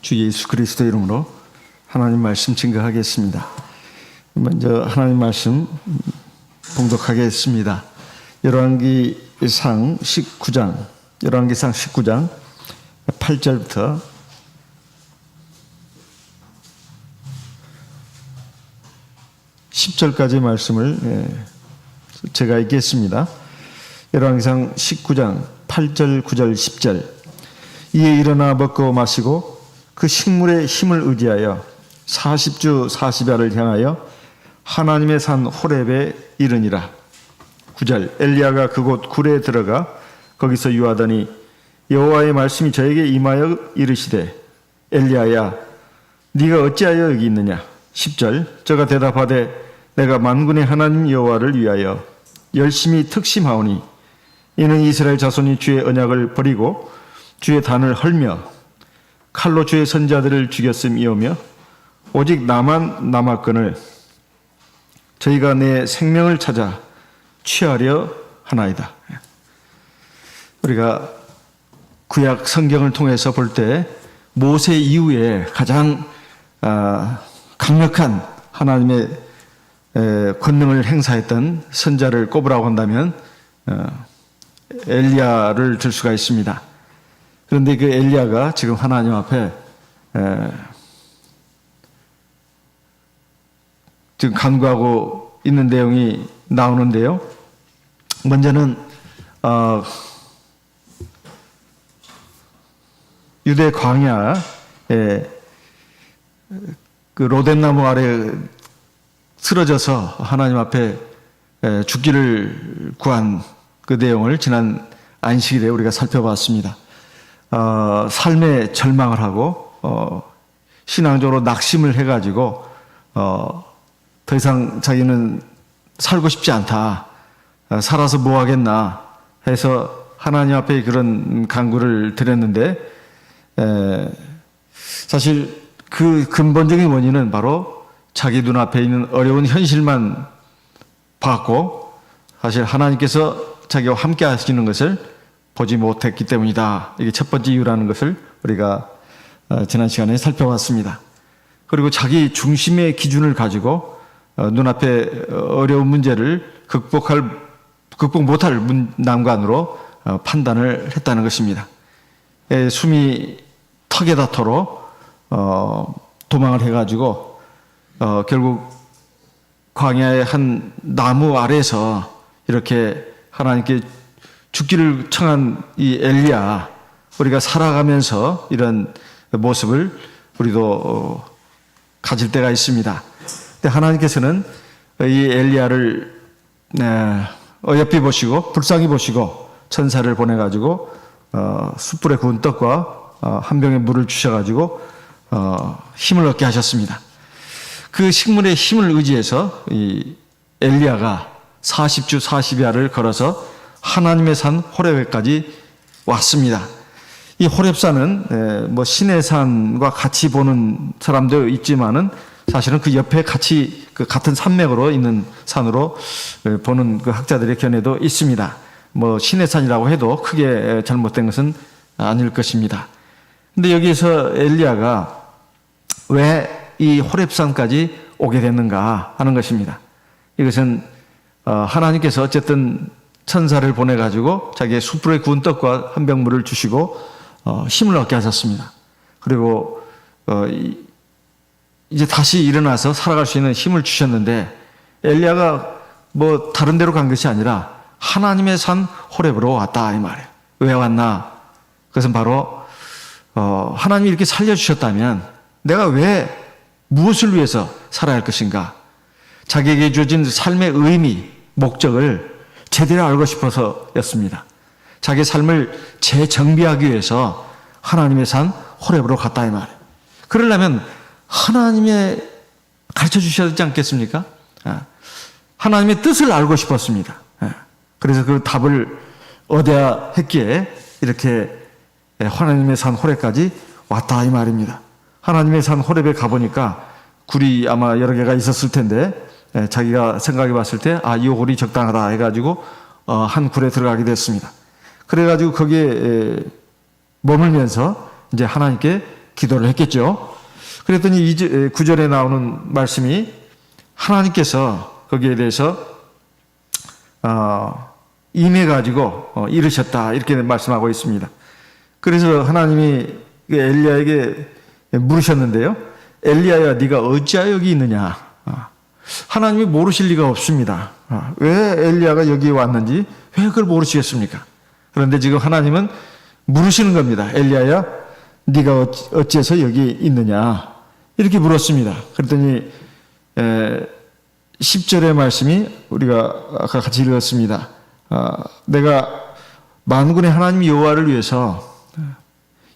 주 예수 그리스도 이름으로 하나님 말씀 증거하겠습니다. 먼저 하나님 말씀 봉독하겠습니다. 열왕기상 19장 8절부터 10절까지 말씀을 제가 읽겠습니다. 열왕기상 19장 8절, 9절, 10절. 이에 일어나 먹고 마시고 그 식물의 힘을 의지하여 40주 40야를 향하여 하나님의 산 호렙에 이르니라. 9절. 엘리야가 그곳 굴에 들어가 거기서 유하더니 여호와의 말씀이 저에게 임하여 이르시되 엘리야야 네가 어찌하여 여기 있느냐. 10절. 저가 대답하되 내가 만군의 하나님 여호와를 위하여 열심히 특심하오니 이는 이스라엘 자손이 주의 언약을 버리고 주의 단을 헐며 칼로 주의 선자들을 죽였음이오며 오직 나만 남았거늘 저희가 내 생명을 찾아 취하려 하나이다. 우리가 구약 성경을 통해서 볼 때 모세 이후에 가장 강력한 하나님의 권능을 행사했던 선자를 꼽으라고 한다면 엘리야를 들 수가 있습니다. 그런데 그 엘리야가 지금 하나님 앞에 지금 간구하고 있는 내용이 나오는데요. 먼저는 유대 광야에 그 로뎀나무 아래 쓰러져서 하나님 앞에 죽기를 구한 그 내용을 지난 안식일에 우리가 살펴봤습니다. 삶에 절망을 하고 신앙적으로 낙심을 해가지고 더 이상 자기는 살고 싶지 않다. 살아서 뭐 하겠나 해서 하나님 앞에 그런 간구를 드렸는데 사실 그 근본적인 원인은 바로 자기 눈앞에 있는 어려운 현실만 봤고 사실 하나님께서 자기와 함께 하시는 것을 보지 못했기 때문이다. 이게 첫 번째 이유라는 것을 우리가 지난 시간에 살펴봤습니다. 그리고 자기 중심의 기준을 가지고 눈앞에 어려운 문제를 극복 못할 난관으로 판단을 했다는 것입니다. 숨이 턱에 닿도록 도망을 해가지고 결국 광야의 한 나무 아래에서 이렇게 하나님께 죽기를 청한 이 엘리야, 우리가 살아가면서 이런 모습을 우리도 가질 때가 있습니다. 근데 하나님께서는 이 엘리야를 어여삐 보시고 불쌍히 보시고 천사를 보내가지고 숯불에 구운 떡과 한 병의 물을 주셔가지고 힘을 얻게 하셨습니다. 그 식물의 힘을 의지해서 이 엘리야가 40주 40야를 걸어서 하나님의 산 호렙에까지 왔습니다. 이 호렙산은 뭐 신의 산과 같이 보는 사람도 있지만은 사실은 그 옆에 같이 그 같은 산맥으로 있는 산으로 보는 그 학자들의 견해도 있습니다. 뭐 신의 산이라고 해도 크게 잘못된 것은 아닐 것입니다. 근데 여기에서 엘리야가 왜 이 호렙산까지 오게 됐는가 하는 것입니다. 이것은 하나님께서 어쨌든 천사를 보내가지고 자기의 숯불에 구운 떡과 한 병 물을 주시고 힘을 얻게 하셨습니다. 그리고 이제 다시 일어나서 살아갈 수 있는 힘을 주셨는데 엘리야가 뭐 다른 데로 간 것이 아니라 하나님의 산 호렙으로 왔다 이 말이에요. 왜 왔나? 그것은 바로 하나님이 이렇게 살려주셨다면 내가 왜 무엇을 위해서 살아야 할 것인가? 자기에게 주어진 삶의 의미, 목적을 제대로 알고 싶어서였습니다. 자기 삶을 재정비하기 위해서 하나님의 산 호렙으로 갔다 이 말이에요. 그러려면 하나님의 가르쳐 주셔야 되지 않겠습니까? 하나님의 뜻을 알고 싶었습니다. 그래서 그 답을 얻어야 했기에 이렇게 하나님의 산 호렙까지 왔다 이 말입니다. 하나님의 산 호렙에 가보니까 굴이 아마 여러 개가 있었을 텐데 자기가 생각해 봤을 때 이 굴이 적당하다 해가지고 한 굴에 들어가게 됐습니다. 그래가지고 거기에 머물면서 이제 하나님께 기도를 했겠죠. 그랬더니 9절에 나오는 말씀이 하나님께서 거기에 대해서 임해가지고 이르셨다 이렇게 말씀하고 있습니다. 그래서 하나님이 엘리야에게 물으셨는데요. 엘리야야 네가 어찌하여 여기 있느냐. 하나님이 모르실 리가 없습니다. 왜 엘리야가 여기 왔는지 왜 그걸 모르시겠습니까? 그런데 지금 하나님은 물으시는 겁니다. 엘리야야 네가 어찌해서 여기 있느냐 이렇게 물었습니다. 그랬더니 10절의 말씀이 우리가 아까 같이 읽었습니다. 내가 만군의 하나님 여호와를 위해서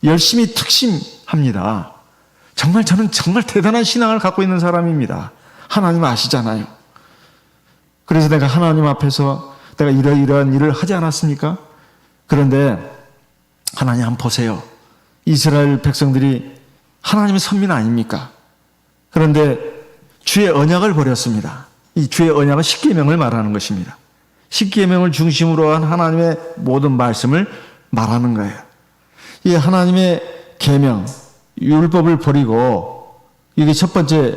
열심히 특심합니다. 정말 저는 정말 대단한 신앙을 갖고 있는 사람입니다. 하나님 아시잖아요. 그래서 내가 하나님 앞에서 내가 이러이러한 일을 하지 않았습니까? 그런데 하나님 한번 보세요. 이스라엘 백성들이 하나님의 선민 아닙니까? 그런데 주의 언약을 버렸습니다. 이 주의 언약은 십계명을 말하는 것입니다. 십계명을 중심으로 한 하나님의 모든 말씀을 말하는 거예요. 이 하나님의 계명, 율법을 버리고 이게 첫 번째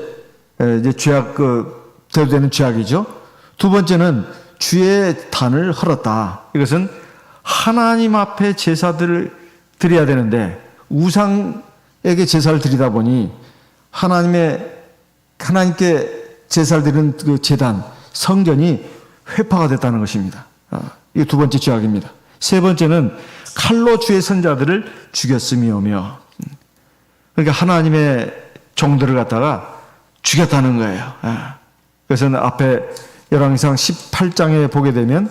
이제 죄악 대두되는 죄악이죠. 두 번째는 주의 단을 헐었다. 이것은 하나님 앞에 제사들을 드려야 되는데 우상에게 제사를 드리다 보니 하나님께 제사를 드리는 그 제단, 성전이 회파가 됐다는 것입니다. 이게 두 번째 죄악입니다. 세 번째는 칼로 주의 선자들을 죽였음이오며, 그러니까 하나님의 종들을 갖다가 죽였다는 거예요. 그래서 앞에 열왕기상 18장에 보게 되면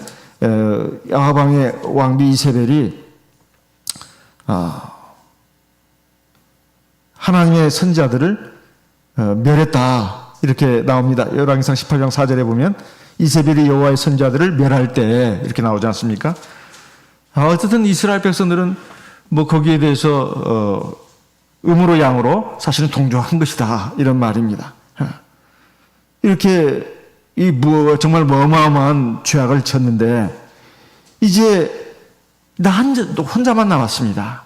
아합 왕의 왕비 이세벨이 하나님의 선자들을 멸했다 이렇게 나옵니다. 열왕기상 18장 4절에 보면 이세벨이 여호와의 선자들을 멸할 때 이렇게 나오지 않습니까? 어쨌든 이스라엘 백성들은 뭐 거기에 대해서 음으로 양으로 사실은 동조한 것이다 이런 말입니다. 이렇게 정말 어마어마한 죄악을 졌는데 이제 나 혼자만 남았습니다.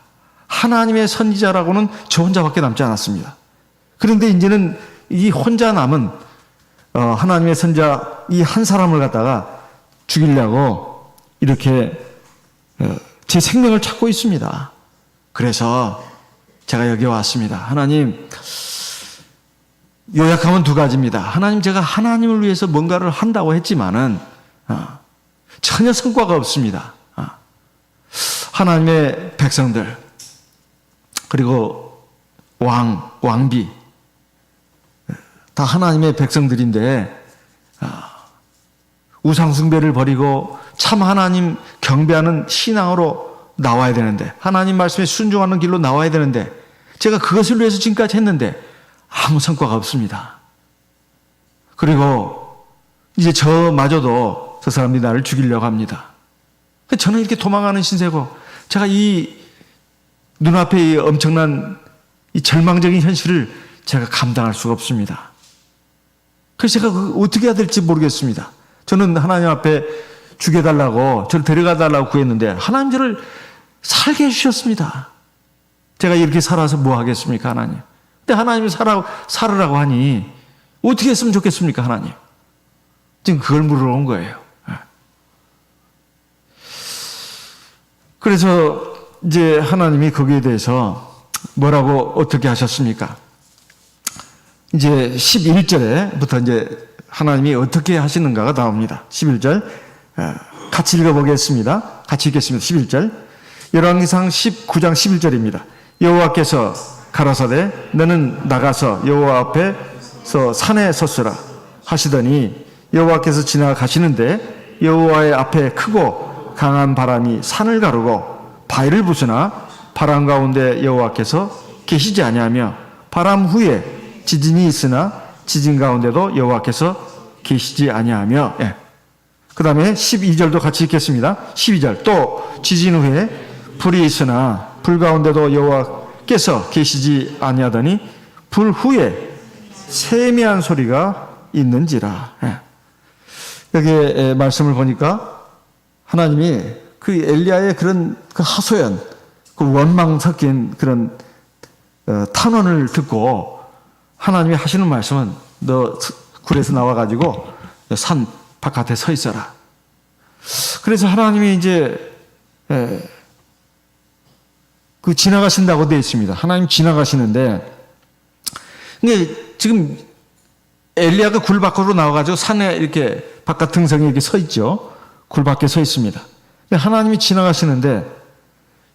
하나님의 선지자라고는 저 혼자밖에 남지 않았습니다. 그런데 이제는 이 혼자 남은 하나님의 선지자 이 한 사람을 갖다가 죽이려고 이렇게 제 생명을 찾고 있습니다. 그래서 제가 여기 왔습니다. 하나님, 요약하면 두 가지입니다. 하나님, 제가 하나님을 위해서 뭔가를 한다고 했지만은 전혀 성과가 없습니다. 하나님의 백성들 그리고 왕비 다 하나님의 백성들인데 우상숭배를 버리고 참 하나님 경배하는 신앙으로 나와야 되는데, 하나님 말씀에 순종하는 길로 나와야 되는데 제가 그것을 위해서 지금까지 했는데 아무 성과가 없습니다. 그리고 이제 저마저도 저 사람들이 나를 죽이려고 합니다. 저는 이렇게 도망가는 신세고 제가 이 눈앞에 이 엄청난 이 절망적인 현실을 제가 감당할 수가 없습니다. 그래서 제가 어떻게 해야 될지 모르겠습니다. 저는 하나님 앞에 죽여달라고, 저를 데려가달라고 구했는데 하나님 저를 살게 해주셨습니다. 제가 이렇게 살아서 뭐 하겠습니까, 하나님? 근데 하나님이 살으라고 하니 어떻게 했으면 좋겠습니까, 하나님? 지금 그걸 물으러 온 거예요. 그래서 이제 하나님이 거기에 대해서 뭐라고 어떻게 하셨습니까? 이제 11절에부터 이제 하나님이 어떻게 하시는가가 나옵니다. 11절 같이 읽어보겠습니다. 같이 읽겠습니다. 11절 열왕기상 19장 11절입니다. 여호와께서 가라사대 너는 나가서 여호와 앞에서 산에 섰으라 하시더니 여호와께서 지나가시는데 여호와의 앞에 크고 강한 바람이 산을 가르고 바위를 부수나 바람 가운데 여호와께서 계시지 아니하며 바람 후에 지진이 있으나 지진 가운데도 여호와께서 계시지 아니하며. 그 다음에 12절도 같이 읽겠습니다. 12절 또 지진 후에 불이 있으나 불 가운데도 여호와께서 계시지 아니하더니 불 후에 세미한 소리가 있는지라. 여기 말씀을 보니까 하나님이 그 엘리야의 그런 그 하소연, 그 원망 섞인 그런 탄원을 듣고 하나님이 하시는 말씀은 너 굴에서 나와가지고 산 바깥에 서 있어라. 그래서 하나님이 이제 그 지나가신다고 되어 있습니다. 하나님 지나가시는데, 근데 지금 엘리야가 굴 밖으로 나와가지고 산에 이렇게 바깥 등성에 이렇게 서 있죠. 굴 밖에 서 있습니다. 근데 하나님이 지나가시는데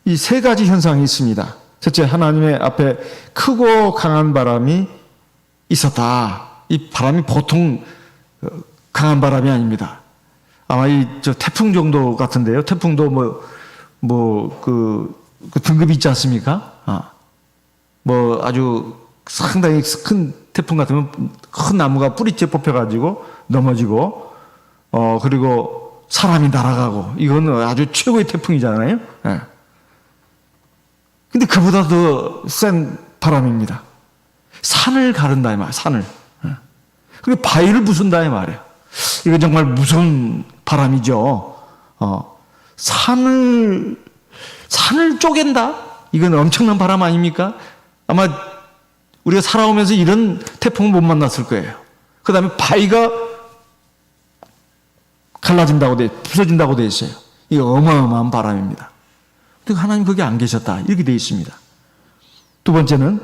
이 세 가지 현상이 있습니다. 첫째, 하나님의 앞에 크고 강한 바람이 있었다. 이 바람이 보통 강한 바람이 아닙니다. 아마 저 태풍 정도 같은데요. 태풍도 그 등급이 있지 않습니까? 아주 상당히 큰 태풍 같으면 큰 나무가 뿌리째 뽑혀가지고 넘어지고, 그리고 사람이 날아가고, 이건 아주 최고의 태풍이잖아요. 예. 근데 그보다 더 센 바람입니다. 산을 가른다, 이 말, 산을. 예. 그리고 바위를 부순다, 이 말이에요. 이건 정말 무서운 바람이죠. 산을 쪼갠다? 이건 엄청난 바람 아닙니까? 아마 우리가 살아오면서 이런 태풍은 못 만났을 거예요. 그 다음에 바위가 부서진다고 되어 있어요. 이게 어마어마한 바람입니다. 근데 하나님 거기 안 계셨다. 이렇게 되어 있습니다. 두 번째는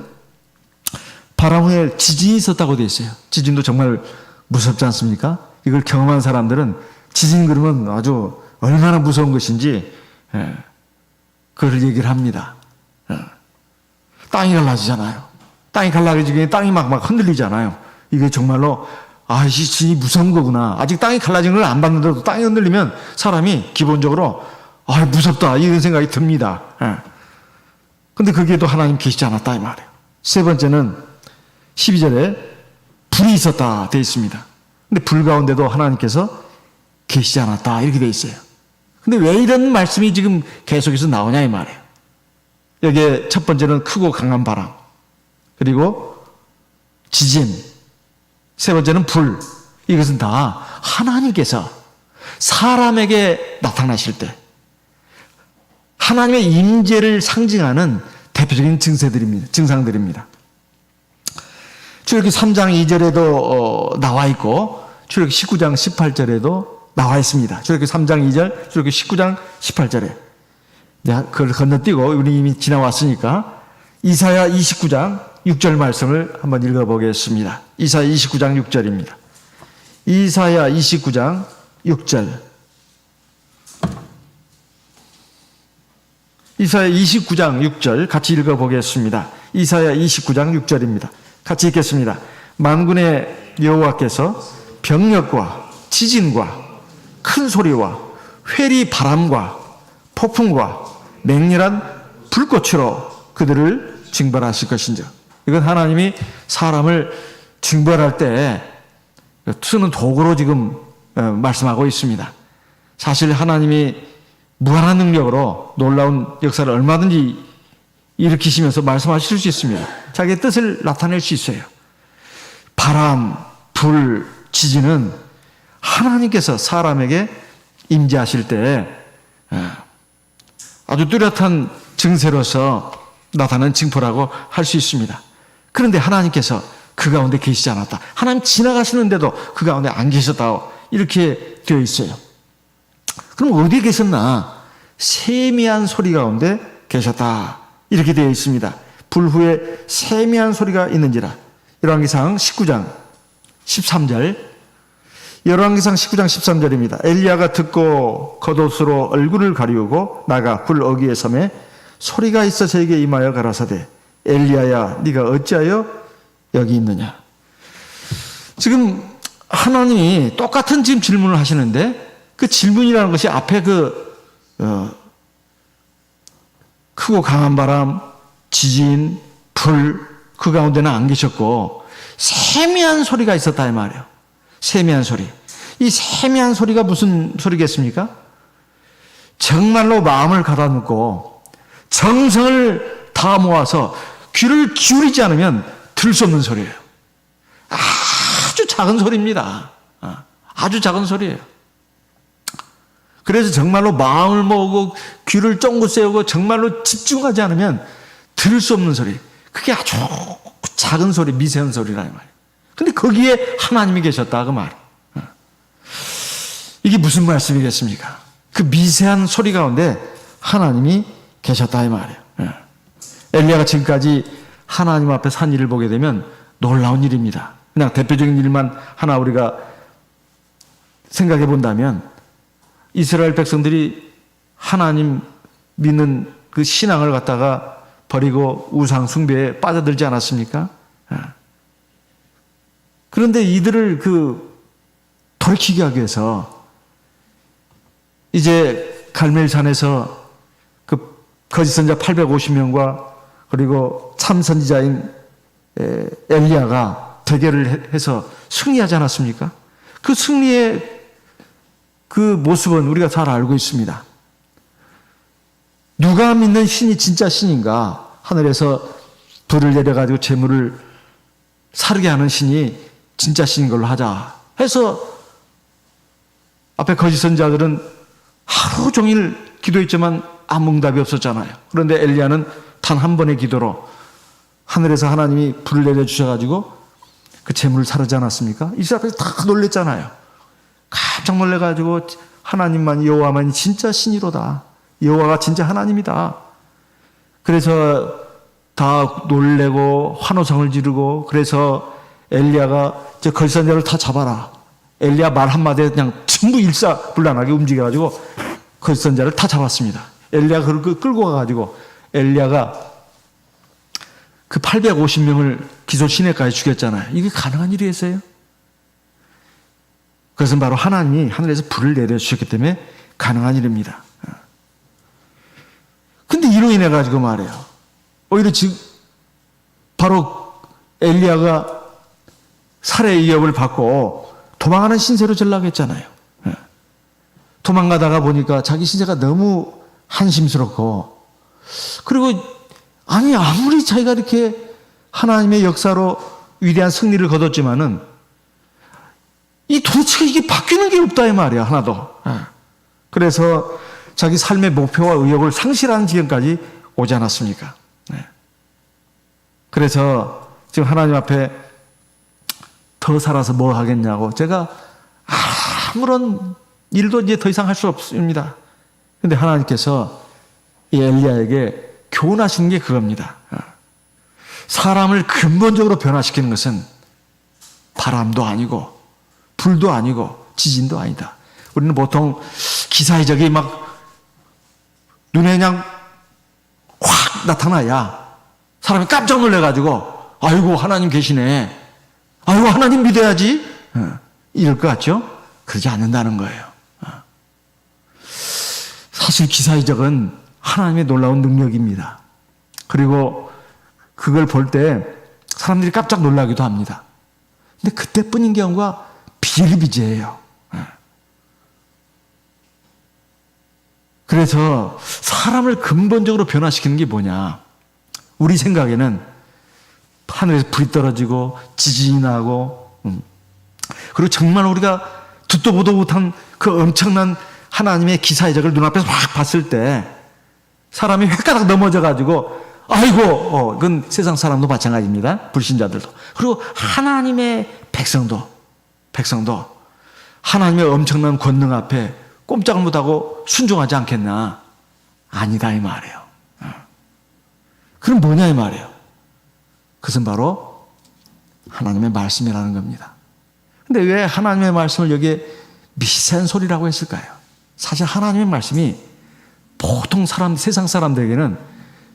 바람 후에 지진이 있었다고 되어 있어요. 지진도 정말 무섭지 않습니까? 이걸 경험한 사람들은 지진 그러면 아주 얼마나 무서운 것인지 그걸 얘기를 합니다. 땅이 갈라지잖아요. 땅이 갈라지기 땅이 막 흔들리잖아요. 이게 정말로 이 지진이 무서운 거구나. 아직 땅이 갈라진 걸 안 봤는데도 땅이 흔들리면 사람이 기본적으로 무섭다 이런 생각이 듭니다. 근데 거기에도 하나님 계시지 않았다 이 말이에요. 세 번째는 12절에 불이 있었다 되어 있습니다. 근데 불 가운데도 하나님께서 계시지 않았다 이렇게 되어 있어요. 근데 왜 이런 말씀이 지금 계속해서 나오냐 이 말이에요. 여기에 첫 번째는 크고 강한 바람, 그리고 지진, 세 번째는 불. 이것은 다 하나님께서 사람에게 나타나실 때 하나님의 임재를 상징하는 대표적인 증상들입니다. 출애굽기 3장 2절에도 나와 있고 출애굽기 19장 18절에도 나와 있습니다. 출애굽기 3장 2절, 출애굽기 19장 18절에. 그걸 건너뛰고 우리 이미 지나왔으니까 이사야 29장 6절 말씀을 한번 읽어보겠습니다. 이사야 29장 6절입니다. 이사야 29장 6절. 이사야 29장 6절 같이 읽어보겠습니다. 이사야 29장 6절입니다. 같이 읽겠습니다. 만군의 여호와께서 병력과 지진과 큰 소리와 회리 바람과 폭풍과 맹렬한 불꽃으로 그들을 징벌하실 것인지. 이건 하나님이 사람을 징벌할 때 쓰는 도구로 지금 말씀하고 있습니다. 사실 하나님이 무한한 능력으로 놀라운 역사를 얼마든지 일으키시면서 말씀하실 수 있습니다. 자기의 뜻을 나타낼 수 있어요. 바람, 불, 지진은 하나님께서 사람에게 임재하실 때 아주 뚜렷한 증세로서 나타나는 징표라고 할 수 있습니다. 그런데 하나님께서 그 가운데 계시지 않았다. 하나님 지나가시는데도 그 가운데 안 계셨다. 이렇게 되어 있어요. 그럼 어디에 계셨나? 세미한 소리 가운데 계셨다. 이렇게 되어 있습니다. 불 후에 세미한 소리가 있는지라. 열왕기상 19장 13절. 열왕기상 19장 13절입니다. 엘리야가 듣고 겉옷으로 얼굴을 가리우고 나가 굴 어귀에 섬에 소리가 있어 저에게 임하여 가라사대 엘리야야 네가 어찌하여 여기 있느냐. 지금 하나님이 똑같은 지금 질문을 하시는데 그 질문이라는 것이 앞에 크고 강한 바람, 지진, 불, 그 가운데는 안 계셨고 세미한 소리가 있었다 이 말이에요. 세미한 소리. 이 세미한 소리가 무슨 소리겠습니까? 정말로 마음을 가다놓고 정성을 다 모아서 귀를 기울이지 않으면 들을 수 없는 소리예요. 아주 작은 소리입니다. 아주 작은 소리예요. 그래서 정말로 마음을 모으고 귀를 쫑긋 세우고 정말로 집중하지 않으면 들을 수 없는 소리. 그게 아주 작은 소리, 미세한 소리라는 말이에요. 근데 거기에 하나님이 계셨다 그 말. 이게 무슨 말씀이겠습니까? 그 미세한 소리 가운데 하나님이 계셨다 이 말이에요. 엘리야가 지금까지 하나님 앞에 산 일을 보게 되면 놀라운 일입니다. 그냥 대표적인 일만 하나 우리가 생각해 본다면 이스라엘 백성들이 하나님 믿는 그 신앙을 갖다가 버리고 우상 숭배에 빠져들지 않았습니까? 그런데 이들을 돌이키게 하기 위해서 이제 갈멜산에서 그 거짓 선지자 850명과 그리고 참 선지자인 엘리야가 대결을 해서 승리하지 않았습니까? 그 승리의 그 모습은 우리가 잘 알고 있습니다. 누가 믿는 신이 진짜 신인가? 하늘에서 불을 내려가지고 재물을 사르게 하는 신이 진짜 신인 걸로 하자 해서 앞에 거짓 선지자들은 하루 종일 기도했지만 아무 응답이 없었잖아요. 그런데 엘리야는 단 한 번의 기도로 하늘에서 하나님이 불을 내려주셔가지고 그 재물을 사르지 않았습니까? 이스라엘이 다 놀랬잖아요. 깜짝 놀래가지고 하나님만 여호와만이 진짜 신이로다. 여호와가 진짜 하나님이다. 그래서 다 놀래고 환호성을 지르고 그래서 엘리야가 저 거짓 선지자를 다 잡아라. 엘리야 말 한마디에 그냥 전부 일사불란하게 움직여가지고 거짓 선지자를 다 잡았습니다. 엘리야가 그걸 끌고 가가지고 엘리야가 그 850명을 기소 시내까지 죽였잖아요. 이게 가능한 일이겠어요? 그것은 바로 하나님이 하늘에서 불을 내려주셨기 때문에 가능한 일입니다. 근데 이로 인해 가지고 말이에요. 오히려 지금 바로 엘리야가 살해 위협을 받고 도망가는 신세로 전락했잖아요. 도망가다가 보니까 자기 신세가 너무 한심스럽고 그리고 아무리 자기가 이렇게 하나님의 역사로 위대한 승리를 거뒀지만은 이 도대체 이게 바뀌는 게 없다 이 말이야 하나도. 그래서 자기 삶의 목표와 의욕을 상실하는 지경까지 오지 않았습니까? 그래서 지금 하나님 앞에 더 살아서 뭐 하겠냐고 제가 아무런 일도 이제 더 이상 할 수 없습니다. 근데 하나님께서 이 엘리야에게 교훈하시는 게 그겁니다. 사람을 근본적으로 변화시키는 것은 바람도 아니고 불도 아니고 지진도 아니다. 우리는 보통 기사의적이 막 눈에 그냥 확 나타나야 사람이 깜짝 놀래가지고 아이고 하나님 계시네. 아이고 하나님 믿어야지. 이럴 것 같죠? 그러지 않는다는 거예요. 사실 기사의적은 하나님의 놀라운 능력입니다. 그리고 그걸 볼 때 사람들이 깜짝 놀라기도 합니다. 근데 그때뿐인 경우가 비일비재해요. 그래서 사람을 근본적으로 변화시키는 게 뭐냐? 우리 생각에는 하늘에서 불이 떨어지고 지진이 나고 그리고 정말 우리가 듣도 보도 못한 그 엄청난 하나님의 기사의적을 눈앞에서 확 봤을 때 사람이 획가닥 넘어져가지고 아이고 그건 세상 사람도 마찬가지입니다. 불신자들도. 그리고 하나님의 백성도 하나님의 엄청난 권능 앞에 꼼짝을 못하고 순종하지 않겠나? 아니다 이 말이에요. 그럼 뭐냐 이 말이에요. 그것은 바로 하나님의 말씀이라는 겁니다. 근데 왜 하나님의 말씀을 여기에 미세한 소리라고 했을까요? 사실 하나님의 말씀이 보통 세상 사람들에게는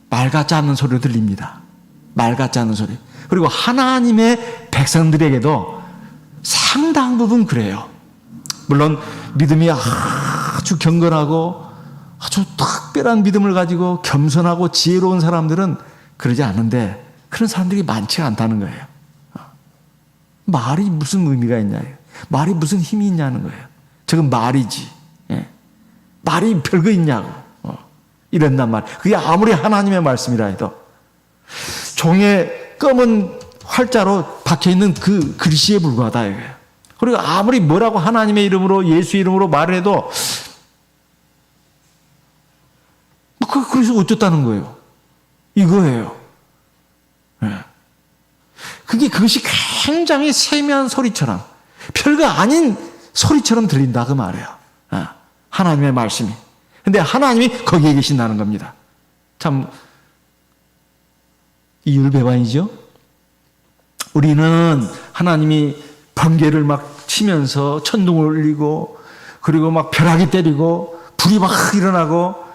말 같지 않는 소리로 들립니다. 말 같지 않는 소리. 그리고 하나님의 백성들에게도 상당 부분 그래요. 물론 믿음이 아주 경건하고 아주 특별한 믿음을 가지고 겸손하고 지혜로운 사람들은 그러지 않은데 그런 사람들이 많지가 않다는 거예요. 말이 무슨 의미가 있냐. 말이 무슨 힘이 있냐는 거예요. 저건 말이지. 말이 별거 있냐고. 이런단 말. 그게 아무리 하나님의 말씀이라 해도 종에 검은 활자로 박혀있는 그 글씨에 불과하다 이거예요. 그리고 아무리 뭐라고 하나님의 이름으로 예수 이름으로 말을 해도 그래서 어쩌다는 거예요. 이거예요. 그것이 굉장히 세미한 소리처럼, 별거 아닌 소리처럼 들린다 그 말이에요. 하나님의 말씀이. 근데 하나님이 거기에 계신다는 겁니다. 참 이율배반이죠. 우리는 하나님이 번개를 막 치면서 천둥을 울리고, 그리고 막 벼락이 때리고 불이 막 일어나고,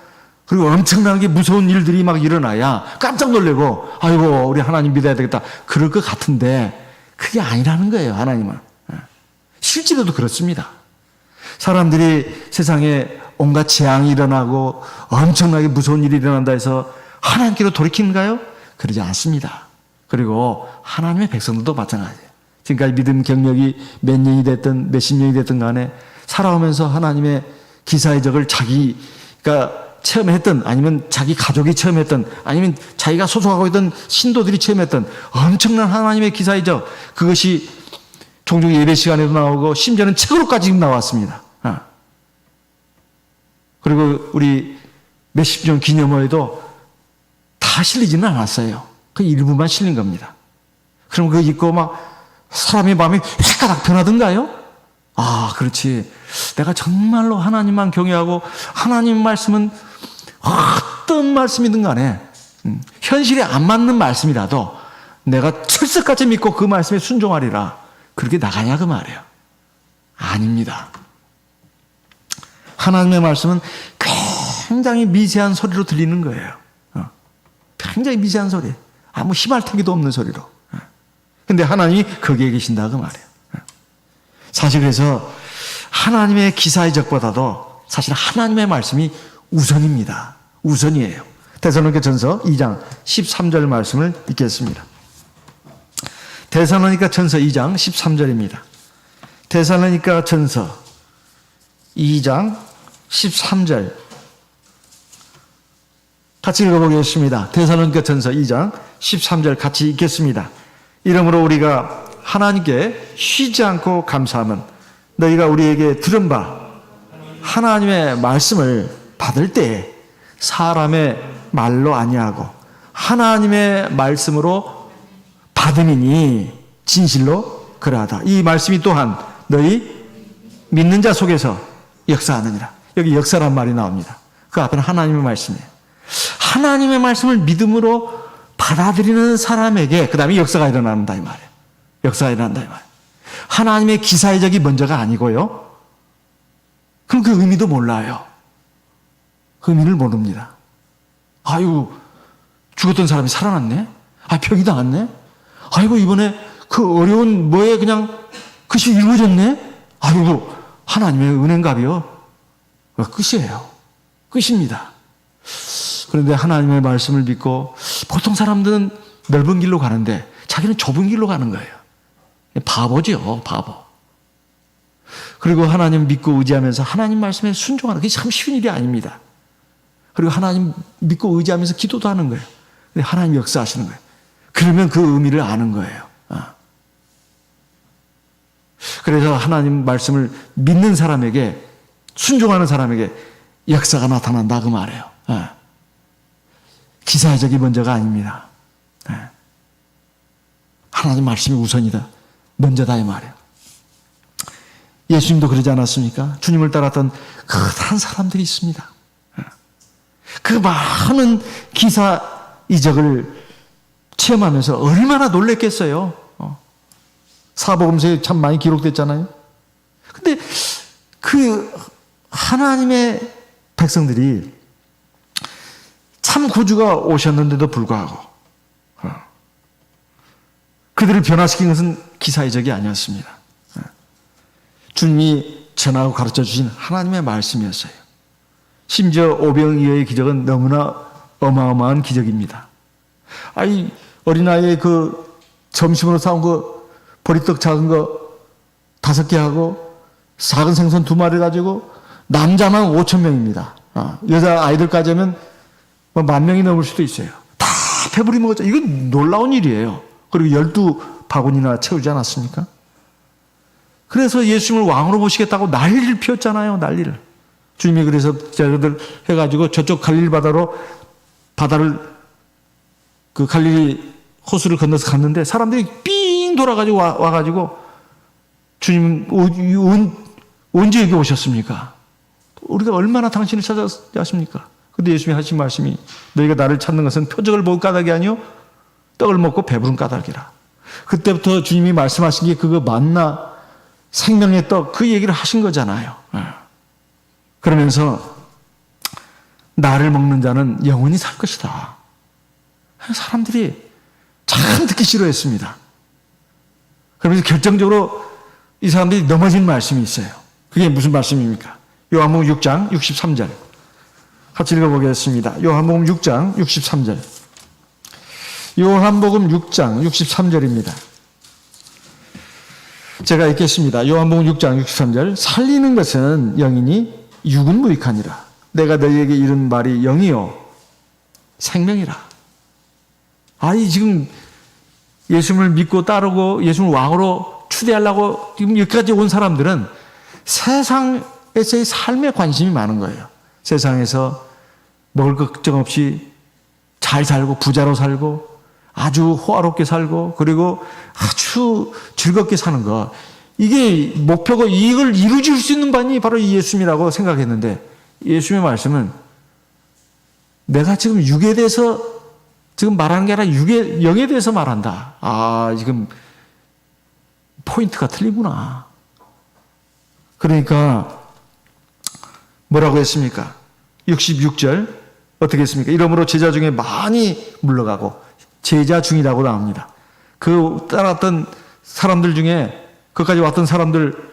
그리고 엄청나게 무서운 일들이 막 일어나야 깜짝 놀래고, 아이고 우리 하나님 믿어야 되겠다 그럴 것 같은데 그게 아니라는 거예요. 하나님은 실제로도 그렇습니다. 사람들이 세상에 온갖 재앙이 일어나고 엄청나게 무서운 일이 일어난다 해서 하나님께로 돌이키는가요? 그러지 않습니다. 그리고 하나님의 백성들도 마찬가지예요. 지금까지 믿음 경력이 몇 년이 됐든 몇십 년이 됐든 간에 살아오면서 하나님의 기사의 적을 자기가 체험했던, 아니면 자기 가족이 체험했던, 아니면 자기가 소속하고 있던 신도들이 체험했던 엄청난 하나님의 기사의 적, 그것이 종종 예배 시간에도 나오고 심지어는 책으로까지 나왔습니다. 그리고 우리 몇십 년 기념회에도 다 실리지는 않았어요. 그 일부만 실린 겁니다. 그럼 그거 읽고 막 사람의 마음이 휘가닥 변하던가요? 그렇지. 내가 정말로 하나님만 경외하고 하나님 말씀은 어떤 말씀이든 간에 현실에 안 맞는 말씀이라도 내가 철석같이 믿고 그 말씀에 순종하리라, 그렇게 나가냐 그 말이에요. 아닙니다. 하나님의 말씀은 굉장히 미세한 소리로 들리는 거예요. 굉장히 미세한 소리, 아무 희말타기도 없는 소리로. 근데 하나님이 거기에 계신다 그 말이에요. 사실 그래서 하나님의 기사의 적보다도 사실 하나님의 말씀이 우선입니다. 우선이에요. 데살로니가전서 2장 13절 말씀을 읽겠습니다. 데살로니가전서 2장 13절입니다. 데살로니가전서 2장 13절 같이 읽어보겠습니다. 데살로니가전서 2장 13절 같이 읽겠습니다. 이러므로 우리가 하나님께 쉬지 않고 감사함은 너희가 우리에게 들은 바 하나님의 말씀을 받을 때 사람의 말로 아니하고 하나님의 말씀으로 받음이니 진실로 그러하다. 이 말씀이 또한 너희 믿는 자 속에서 역사하느니라. 여기 역사란 말이 나옵니다. 그 앞에는 하나님의 말씀이에요. 하나님의 말씀을 믿음으로 받아들이는 사람에게 그 다음에 역사가 일어난다 이 말이에요. 역사가 일어난다 이 말이에요. 하나님의 기사의 적이 먼저가 아니고요. 그럼 그 의미도 몰라요. 그 의미를 모릅니다. 아유, 죽었던 사람이 살아났네? 병이 나았네? 아이고, 이번에 그 어려운 뭐에 그냥 그것이 이루어졌네? 아이고, 하나님의 은행갑이요. 끝이에요. 끝입니다. 그런데 하나님의 말씀을 믿고 보통 사람들은 넓은 길로 가는데 자기는 좁은 길로 가는 거예요. 바보죠, 바보. 그리고 하나님 믿고 의지하면서 하나님 말씀에 순종하는 게 참 쉬운 일이 아닙니다. 그리고 하나님 믿고 의지하면서 기도도 하는 거예요. 근데 하나님 역사하시는 거예요. 그러면 그 의미를 아는 거예요. 그래서 하나님 말씀을 믿는 사람에게, 순종하는 사람에게 역사가 나타난다 그 말이에요. 기사의 적이 먼저가 아닙니다. 하나님 말씀이 우선이다, 먼저다 이 말이에요. 예수님도 그러지 않았습니까? 주님을 따랐던 그한 사람들이 있습니다. 그 많은 기사 이적을 체험하면서 얼마나 놀랬겠어요. 사복음서에 참 많이 기록됐잖아요. 근데 그 하나님의 백성들이 참 구주가 오셨는데도 불구하고 그들을 변화시킨 것은 기사의 적이 아니었습니다. 주님이 전하고 가르쳐 주신 하나님의 말씀이었어요. 심지어 오병이어의 기적은 너무나 어마어마한 기적입니다. 어린아이의 그 점심으로 사온 거 보리떡 작은 거 5개 하고 작은 생선 2마리 가지고 남자만 5,000명입니다. 여자 아이들까지 하면 10,000명이 넘을 수도 있어요. 다 배부리 먹었죠. 이건 놀라운 일이에요. 그리고 12바구니나 채우지 않았습니까? 그래서 예수님을 왕으로 모시겠다고 난리를 피웠잖아요. 난리를. 주님이 그래서 저들 해가지고 저쪽 갈릴리 바다를 그 갈릴리 호수를 건너서 갔는데 사람들이 삥 돌아가지고 와가지고 주님 언제 여기 오셨습니까? 우리가 얼마나 당신을 찾았습니까? 근데 예수님이 하신 말씀이 너희가 나를 찾는 것은 표적을 보고 까닭이 아니요 떡을 먹고 배부른 까닭이라. 그때부터 주님이 말씀하신 게 그거 만나 생명의 떡 그 얘기를 하신 거잖아요. 그러면서 나를 먹는 자는 영원히 살 것이다. 사람들이 참 듣기 싫어했습니다. 그러면서 결정적으로 이 사람들이 넘어진 말씀이 있어요. 그게 무슨 말씀입니까? 요한복음 6장 63절 같이 읽어보겠습니다. 요한복음 6장 63절. 요한복음 6장 63절입니다. 제가 읽겠습니다. 요한복음 6장 63절. 살리는 것은 영이니 육은 무익하니라. 내가 너희에게 이른 말이 영이요 생명이라. 아니 지금 예수님을 믿고 따르고 예수님을 왕으로 추대하려고 지금 여기까지 온 사람들은 세상에서의 삶에 관심이 많은 거예요. 세상에서 먹을 것 걱정 없이 잘 살고 부자로 살고 아주 호화롭게 살고 그리고 아주 즐겁게 사는 것. 이게 목표고 이걸 이루어질 수 있는 반이 바로 이 예수님이라고 생각했는데 예수님의 말씀은 내가 지금 육에 대해서 지금 말하는 게 아니라 영에 대해서 말한다. 아, 지금 포인트가 틀리구나. 그러니까 뭐라고 했습니까? 66절 어떻게 했습니까? 이러므로 제자 중에 많이 물러가고 제자 중이라고 나옵니다. 그 따랐던 사람들 중에 거기까지 왔던 사람들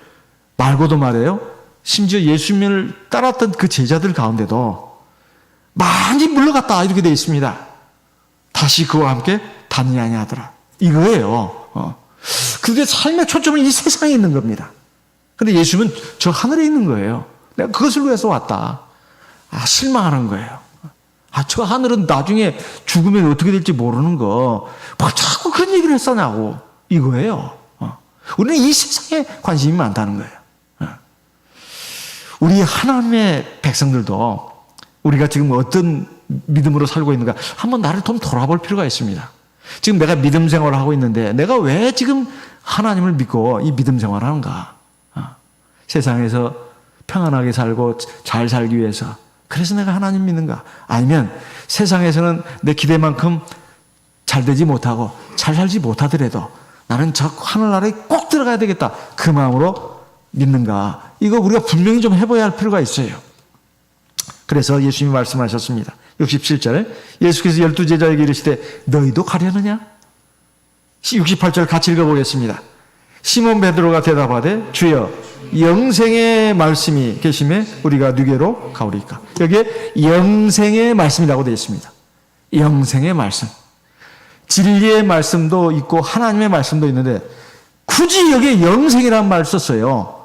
말고도 말이에요. 심지어 예수님을 따랐던 그 제자들 가운데도 많이 물러갔다 이렇게 되어 있습니다. 다시 그와 함께 다니지 아니하더라. 이거예요. 그게 삶의 초점은 이 세상에 있는 겁니다. 근데 예수님은 저 하늘에 있는 거예요. 내가 그것을 위해서 왔다. 아, 실망하는 거예요. 아, 저 하늘은 나중에 죽으면 어떻게 될지 모르는 거. 뭐 자꾸 그런 얘기를 했었냐고. 이거예요. 우리는 이 세상에 관심이 많다는 거예요. 우리 하나님의 백성들도 우리가 지금 어떤 믿음으로 살고 있는가 한번 나를 좀 돌아볼 필요가 있습니다. 지금 내가 믿음 생활을 하고 있는데 내가 왜 지금 하나님을 믿고 이 믿음 생활을 하는가? 세상에서 평안하게 살고 잘 살기 위해서 그래서 내가 하나님 믿는가? 아니면 세상에서는 내 기대만큼 잘 되지 못하고 잘 살지 못하더라도 나는 저 하늘나라에 꼭 들어가야 되겠다. 그 마음으로 믿는가? 이거 우리가 분명히 좀 해봐야 할 필요가 있어요. 그래서 예수님이 말씀하셨습니다. 67절 예수께서 12제자에게 이르시되 너희도 가려느냐? 68절 같이 읽어보겠습니다. 시몬 베드로가 대답하되 주여 영생의 말씀이 계심에 우리가 누게로 가오리까? 여기에 영생의 말씀이라고 되어 있습니다. 영생의 말씀. 진리의 말씀도 있고 하나님의 말씀도 있는데 굳이 여기에 영생이라는 말을 썼어요.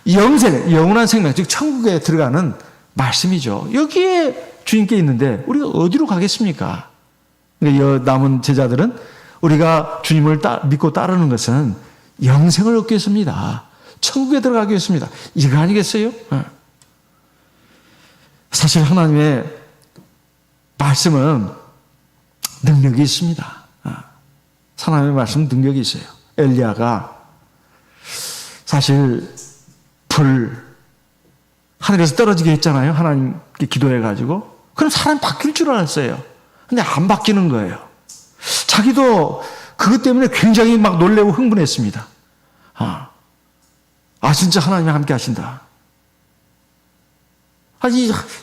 영생, 영원한 생명, 즉 천국에 들어가는 말씀이죠. 여기에 주님께 있는데 우리가 어디로 가겠습니까? 남은 제자들은 우리가 주님을 믿고 따르는 것은 영생을 얻기 위해서입니다. 천국에 들어가기 위해서입니다. 이거 아니겠어요? 사실 하나님의 말씀은 능력이 있습니다. 하나님의 말씀은 능력이 있어요. 엘리야가 사실 하늘에서 떨어지게 했잖아요. 하나님께 기도해가지고. 그럼 사람이 바뀔 줄 알았어요. 근데 안 바뀌는 거예요. 자기도 그것 때문에 굉장히 막 놀래고 흥분했습니다. 진짜 하나님이 함께 하신다.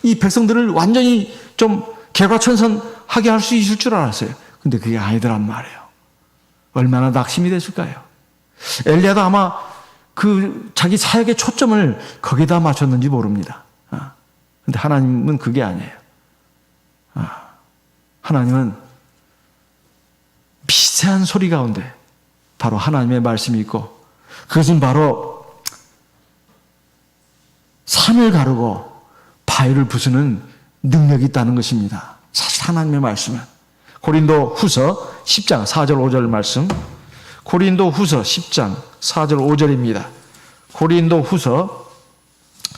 이 백성들을 완전히 좀 개과천선하게 할 수 있을 줄 알았어요. 근데 그게 아니더란 말이에요. 얼마나 낙심이 됐을까요? 엘리야도 아마 자기 사역의 초점을 거기다 맞췄는지 모릅니다. 근데 하나님은 그게 아니에요. 하나님은 미세한 소리 가운데 바로 하나님의 말씀이 있고 그것은 바로 산을 가르고 바위를 부수는 능력이 있다는 것입니다. 사실 하나님의 말씀은 고린도 후서 10장 4절 5절 말씀 고린도 후서 10장 4절 5절입니다. 고린도 후서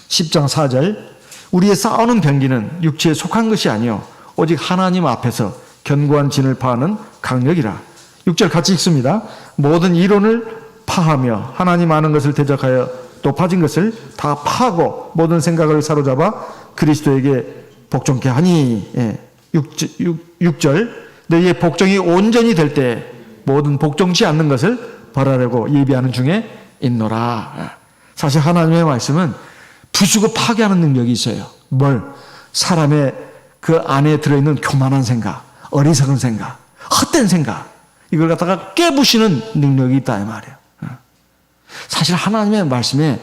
10장 4절 우리의 싸우는 병기는 육체에 속한 것이 아니요 오직 하나님 앞에서 견고한 진을 파하는 강력이라. 6절 같이 읽습니다. 모든 이론을 파하며 하나님 아는 것을 대적하여 높아진 것을 다 파하고 모든 생각을 사로잡아 그리스도에게 복종케 하니. 6절 너희의 복종이 온전히 될 때 모든 복종치 않는 것을 벌하려고 예비하는 중에 있노라. 사실 하나님의 말씀은 부수고 파괴하는 능력이 있어요. 뭘? 사람의 그 안에 들어있는 교만한 생각, 어리석은 생각, 헛된 생각, 이걸 갖다가 깨부시는 능력이 있다 이 말이에요. 사실 하나님의 말씀에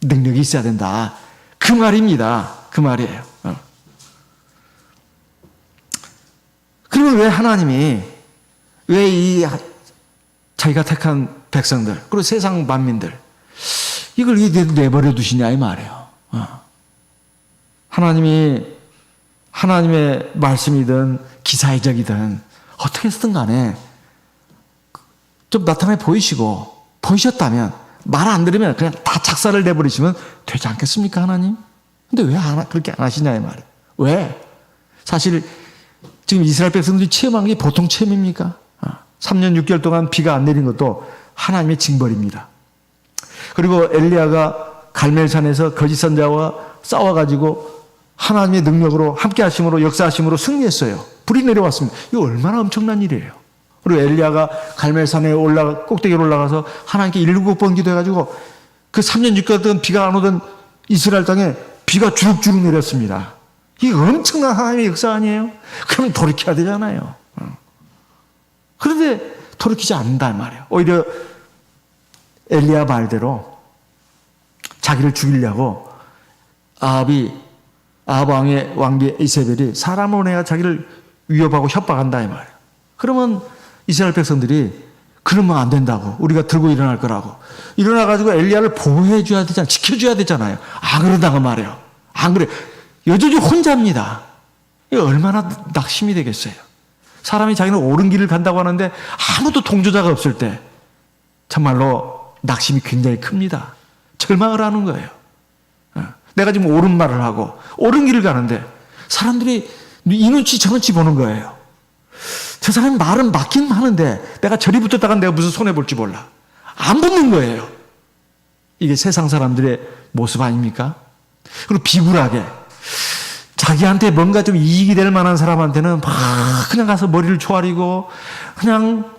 능력이 있어야 된다. 그 말입니다. 그 말이에요. 그러면 왜 하나님이 왜 이 자기가 택한 백성들 그리고 세상 만민들 이걸 내버려 두시냐 이 말이에요. 하나님이 하나님의 말씀이든 기사회적이든 어떻게 쓰든 간에 좀 나타내 보이셨다면 말 안 들으면 그냥 다 작사를 내버리시면 되지 않겠습니까 하나님? 근데 왜 그렇게 안 하시냐 이 말이에요. 왜? 사실 지금 이스라엘 백성들이 체험한 게 보통 체험입니까? 3년 6개월 동안 비가 안 내린 것도 하나님의 징벌입니다. 그리고 엘리야가 갈멜산에서 거짓 선자와 싸워가지고 하나님의 능력으로 함께 하심으로 역사하심으로 승리했어요. 불이 내려왔습니다. 이거 얼마나 엄청난 일이에요. 그리고 엘리야가 갈멜산에 꼭대기로 올라가서 하나님께 7번 기도해가지고 그 3년 6개월 동안 비가 안 오던 이스라엘 땅에 비가 주룩주룩 내렸습니다. 이게 엄청난 하나님의 역사 아니에요? 그러면 돌이켜야 되잖아요. 그런데 돌이키지 않는단 말이에요. 오히려 엘리야 말대로 자기를 죽이려고 아합 왕의 왕비 이세벨이 사람으로 내가 자기를 위협하고 협박한다 이 말이에요. 그러면 이스라엘 백성들이 그러면 안 된다고 우리가 들고 일어날 거라고 일어나가지고 엘리야를 보호해 줘야 되잖아요. 지켜줘야 되잖아요. 안 그러다가 말이에요. 안 그래. 여전히 혼자입니다. 이게 얼마나 낙심이 되겠어요. 사람이 자기는 옳은 길을 간다고 하는데 아무도 동조자가 없을 때 정말로 낙심이 굉장히 큽니다. 절망을 하는 거예요. 내가 지금 옳은 말을 하고 옳은 길을 가는데 사람들이 이 눈치 저 눈치 보는 거예요. 저 사람이 말은 맞긴 하는데 내가 저리 붙었다가 내가 무슨 손해볼지 몰라. 안 붙는 거예요. 이게 세상 사람들의 모습 아닙니까? 그리고 비굴하게 자기한테 뭔가 좀 이익이 될 만한 사람한테는 막 그냥 가서 머리를 조아리고 그냥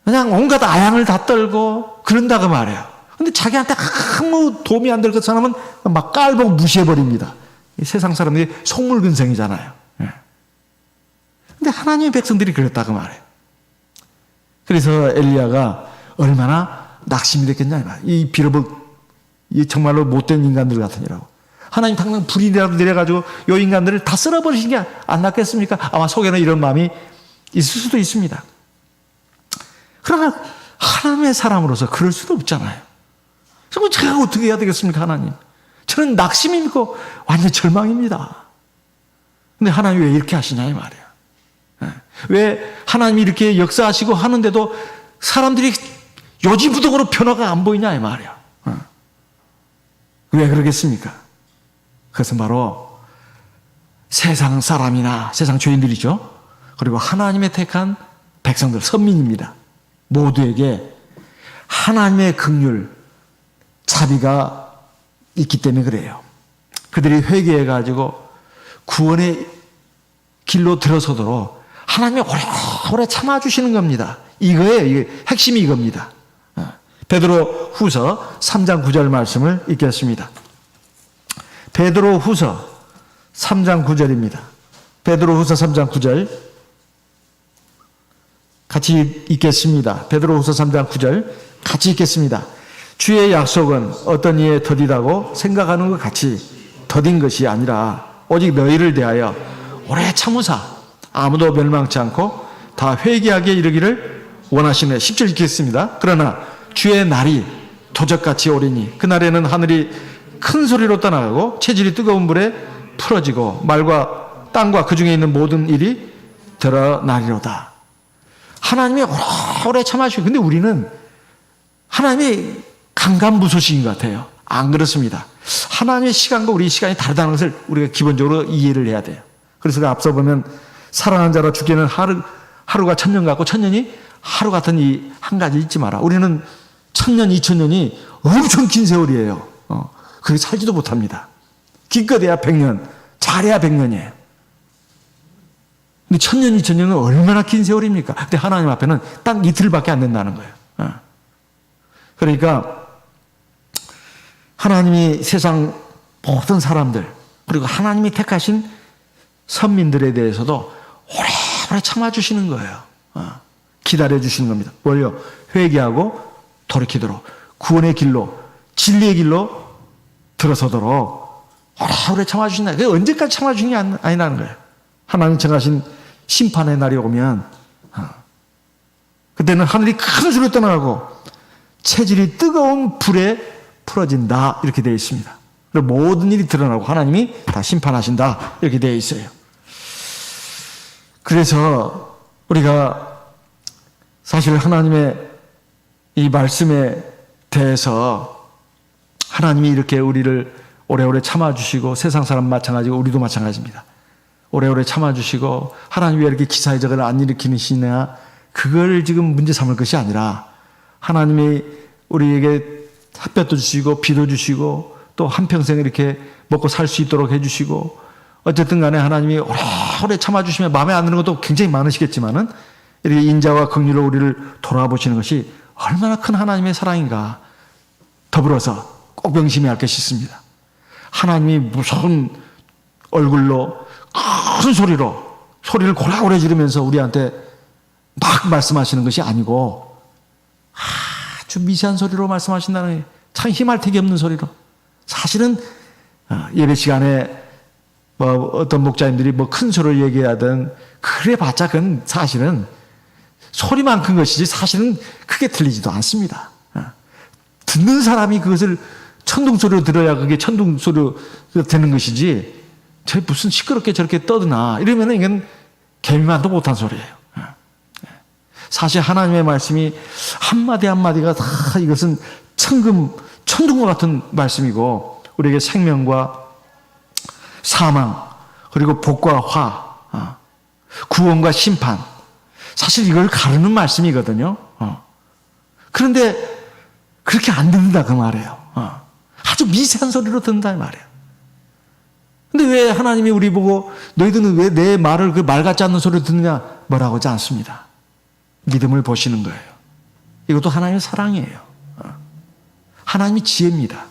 온갖 아양을 다 떨고 그런다고 말해요. 근데 자기한테 아무 도움이 안 될 그 사람은 막 깔보고 무시해버립니다. 세상 사람들이 속물근성이잖아요. 근데 하나님의 백성들이 그랬다고 말해요. 그래서 엘리야가 얼마나 낙심이 됐겠냐. 이 정말로 못된 인간들 같으니라고. 하나님 당장 불이라도 내려가지고 이 인간들을 다 쓸어버리신 게 안 낫겠습니까? 아마 속에는 이런 마음이 있을 수도 있습니다. 그러나 하나님의 사람으로서 그럴 수도 없잖아요. 그럼 제가 어떻게 해야 되겠습니까 하나님? 저는 낙심이고 완전 절망입니다. 근데 하나님이 왜 이렇게 하시냐 이 말이에요. 왜 하나님이 이렇게 역사하시고 하는데도 사람들이 요지부동으로 변화가 안 보이냐 이 말이에요. 왜 그러겠습니까? 그것은 바로 세상 사람이나 세상 죄인들이죠. 그리고 하나님의 택한 백성들, 선민입니다. 모두에게 하나님의 긍휼, 자비가 있기 때문에 그래요. 그들이 회개해가지고 구원의 길로 들어서도록 하나님이 오래 참아주시는 겁니다. 이거예요. 이게 핵심이 이겁니다. 베드로 후서 3장 9절 말씀을 읽겠습니다. 베드로 후서 3장 9절입니다. 베드로 후서 3장 9절 같이 읽겠습니다. 베드로 후서 3장 9절 같이 읽겠습니다. 주의 약속은 어떤 이에 더디다고 생각하는 것 같이 더딘 것이 아니라 오직 너희를 대하여 오래 참으사 아무도 멸망치 않고 다 회개하게 이르기를 원하시네. 10절 읽겠습니다. 그러나 주의 날이 도적같이 오리니 그날에는 하늘이 큰 소리로 떠나가고 체질이 뜨거운 불에 풀어지고 말과 땅과 그 중에 있는 모든 일이 드러나리로다. 하나님이 오래 참아주시고 근데 우리는 하나님이 강간무소식인 것 같아요. 안 그렇습니다. 하나님의 시간과 우리의 시간이 다르다는 것을 우리가 기본적으로 이해를 해야 돼요. 그래서 앞서 보면 사랑하는 자라 죽기는 하루가 1000년 같고 1000년이 하루 같은 이 한 가지 잊지 마라. 우리는 1000년, 2000년이 엄청 긴 세월이에요. 그게 살지도 못합니다. 기껏해야 100년, 잘해야 100년이에요. 근데 1000년, 2000년은 얼마나 긴 세월입니까? 근데 하나님 앞에는 딱 이틀밖에 안 된다는 거예요. 그러니까 하나님이 세상 모든 사람들, 그리고 하나님이 택하신 선민들에 대해서도 오래오래 참아주시는 거예요. 기다려주시는 겁니다. 뭘요? 회개하고 돌이키도록, 구원의 길로, 진리의 길로 들어서도록 오래오래 참아주신다. 그게 언제까지 참아주시는 게 아니라는 거예요. 하나님 정하신 심판의 날이 오면 그때는 하늘이 큰 소리로 떠나가고 체질이 뜨거운 불에 풀어진다, 이렇게 되어 있습니다. 그리고 모든 일이 드러나고 하나님이 다 심판하신다, 이렇게 되어 있어요. 그래서 우리가 사실 하나님의 이 말씀에 대해서 하나님이 이렇게 우리를 오래오래 참아주시고, 세상 사람 마찬가지고 우리도 마찬가지입니다. 오래오래 참아주시고 하나님 왜 이렇게 기사회적을 안 일으키시냐, 그걸 지금 문제 삼을 것이 아니라 하나님이 우리에게 햇볕도 주시고 비도 주시고 또 한평생 이렇게 먹고 살 수 있도록 해주시고, 어쨌든 간에 하나님이 오래오래 참아주시면 마음에 안 드는 것도 굉장히 많으시겠지만은 이렇게 인자와 긍휼로 우리를 돌아보시는 것이 얼마나 큰 하나님의 사랑인가. 더불어서 꼭 명심해야 할 것이 있습니다. 하나님이 무서운 얼굴로 큰 소리를 고라고라 지르면서 우리한테 막 말씀하시는 것이 아니고 아주 미세한 소리로 말씀하신다는 게, 참 힘할 택이 없는 소리로. 사실은 예배 시간에 뭐 어떤 목자님들이 뭐 큰 소리를 얘기하든 그래봤자 그건 사실은 소리만 큰 것이지 사실은 크게 들리지도 않습니다. 듣는 사람이 그것을 천둥소리로 들어야 그게 천둥소리로 되는 것이지, 저 무슨 시끄럽게 저렇게 떠드나 이러면은 이건 개미만도 못한 소리예요. 사실 하나님의 말씀이 한마디 한마디가 다 이것은 천둥과 같은 말씀이고, 우리에게 생명과 사망, 그리고 복과 화, 구원과 심판, 사실 이걸 가르는 말씀이거든요. 그런데 그렇게 안 듣는다 그 말이에요. 아주 미세한 소리로 듣는다 이 말이에요. 근데 왜 하나님이 우리 보고 너희들은 왜 내 말을 그 말 같지 않는 소리를 듣느냐, 뭐라고 하지 않습니다. 믿음을 보시는 거예요. 이것도 하나님의 사랑이에요. 하나님의 지혜입니다.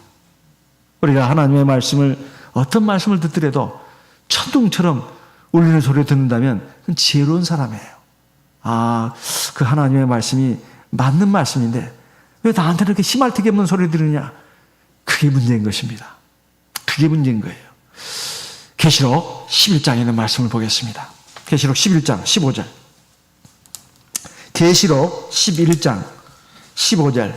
우리가 하나님의 말씀을, 어떤 말씀을 듣더라도 천둥처럼 울리는 소리를 듣는다면 그건 지혜로운 사람이에요. 그 하나님의 말씀이 맞는 말씀인데 왜 나한테는 이렇게 힘할 택이 없는 소리를 들으냐, 그게 문제인 것입니다. 그게 문제인 거예요. 계시록 11장에 있는 말씀을 보겠습니다. 계시록 11장 15절. 계시록 11장 15절.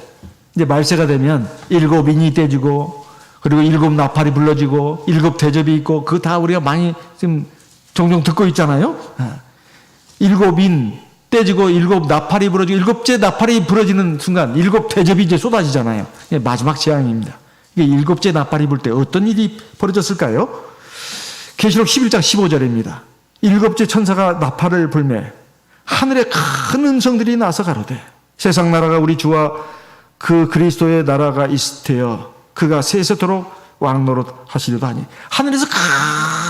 이제 말세가 되면 7인이 떼지고, 그리고 7 나팔이 불러지고 7 대접이 있고, 그거 다 우리가 많이 지금 종종 듣고 있잖아요. 7인 떼지고 7 나팔이 부러지고, 7째 나팔이 부러지는 순간 7 대접이 이제 쏟아지잖아요. 이게 마지막 재앙입니다. 이게 7째 나팔이 불 때 어떤 일이 벌어졌을까요? 계시록 11장 15절입니다. 7째 천사가 나팔을 불매 하늘에 큰 음성들이 나서 가로되, 세상 나라가 우리 주와 그 그리스도의 나라가 있으되어 그가 세세토록 왕노릇 하시려도 하니. 하늘에서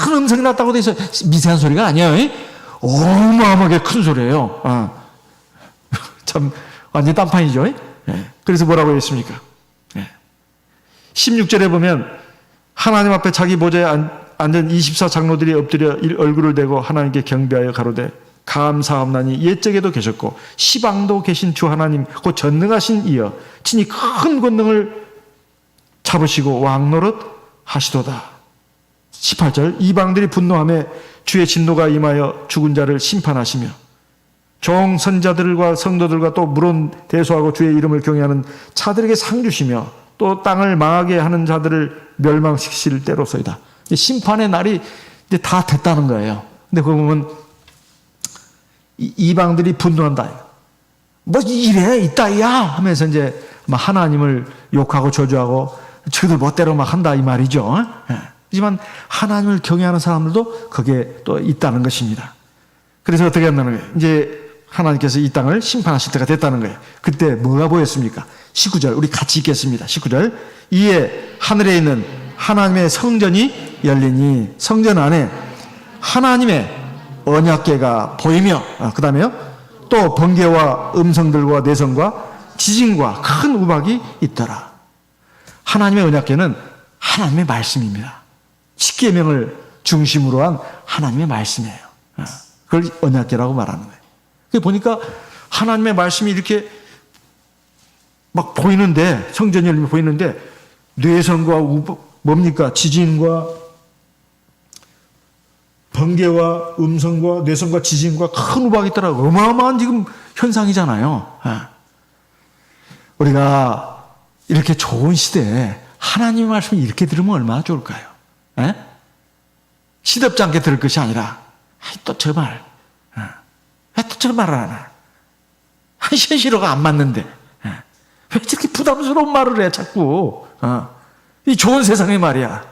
큰 음성이 났다고 돼 있어요. 미세한 소리가 아니에요. 어마어마하게 큰 소리예요. 참 완전 딴판이죠. 그래서 뭐라고 했습니까? 16절에 보면 하나님 앞에 자기 보좌에 앉은 24장로들이 엎드려 얼굴을 대고 하나님께 경배하여 가로되, 감사합나니 옛적에도 계셨고 시방도 계신 주 하나님 곧 전능하신 이여 친히 큰 권능을 잡으시고 왕노릇 하시도다. 18절. 이방들이 분노하며 주의 진노가 임하여 죽은 자를 심판하시며 종 선자들과 성도들과 또 물론 대소하고 주의 이름을 경외하는 자들에게 상 주시며 또 땅을 망하게 하는 자들을 멸망시키실 때로서이다. 심판의 날이 이제 다 됐다는 거예요. 근데 그거 보면 이방들이 분노한다. 뭐 이래 있다야 하면서 이제 막 하나님을 욕하고 저주하고 저들 멋대로 막 한다 이 말이죠. 하지만 하나님을 경외하는 사람들도 거기에 또 있다는 것입니다. 그래서 어떻게 한다는 거예요? 이제 하나님께서 이 땅을 심판하실 때가 됐다는 거예요. 그때 뭐가 보였습니까? 19절 우리 같이 읽겠습니다. 19절 이에 하늘에 있는 하나님의 성전이 열리니 성전 안에 하나님의 언약궤가 보이며 그 다음에요 또 번개와 음성들과 내성과 지진과 큰 우박이 있더라. 하나님의 언약궤는 하나님의 말씀입니다. 십계명을 중심으로 한 하나님의 말씀이에요. 그걸 언약궤라고 말하는 거예요. 보니까 하나님의 말씀이 이렇게 막 보이는데 성전이 열리면 보이는데 뇌성과 뭡니까? 지진과 번개와 음성과 뇌성과 지진과 큰 우박이 있더라고요. 어마어마한 지금 현상이잖아요. 우리가 이렇게 좋은 시대에 하나님의 말씀을 이렇게 들으면 얼마나 좋을까요? 시덥지 않게 들을 것이 아니라 또 저 말, 또 저 말을 하나 현실하고 안 맞는데 왜 저렇게 부담스러운 말을 해 자꾸 이 좋은 세상의 말이야.